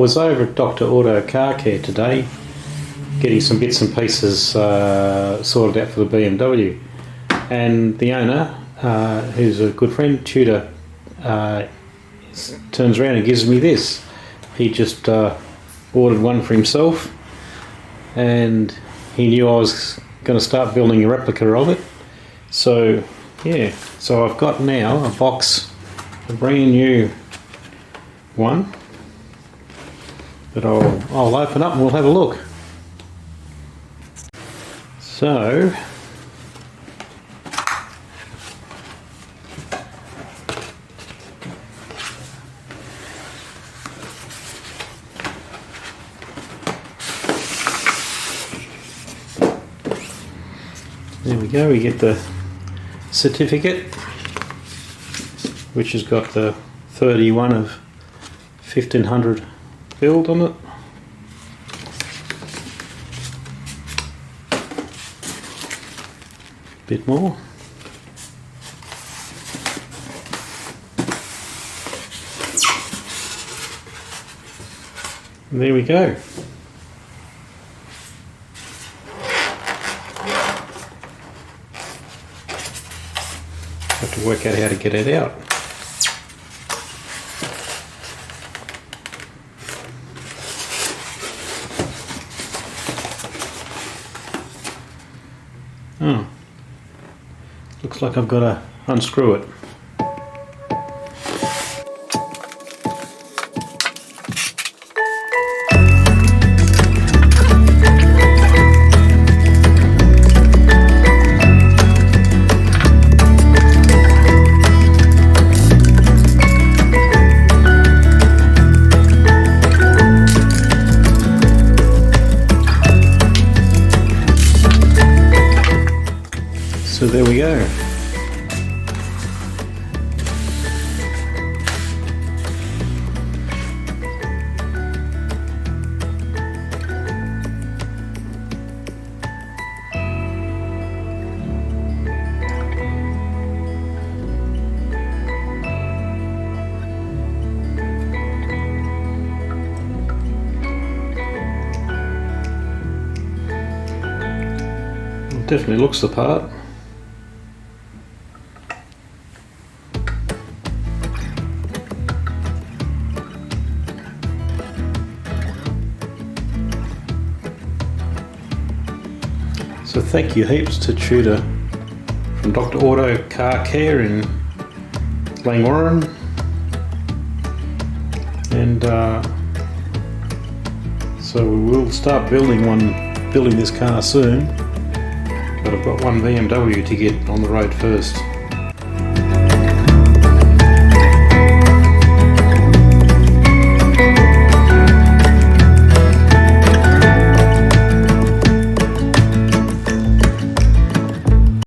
was over at Dr. Auto Car Care today getting some bits and pieces sorted out for the BMW, and the owner, who's a good friend, Tudor, turns around and gives me this. He just ordered one for himself, and he knew I was going to start building a replica of it. So yeah, so I've got now a box, a brand new one that I'll open up and we'll have a look. So there we go, we get the certificate, which has got the 31 of 1500 build on it. Bit more. And there we go. Have to work out how to get it out. Oh, looks like I've got to unscrew it. So there we go. It definitely looks the part. So thank you heaps to Tudor from Dr. Auto Car Care in Langwarrin, and so we will start building this car soon, but I've got one BMW to get on the road first.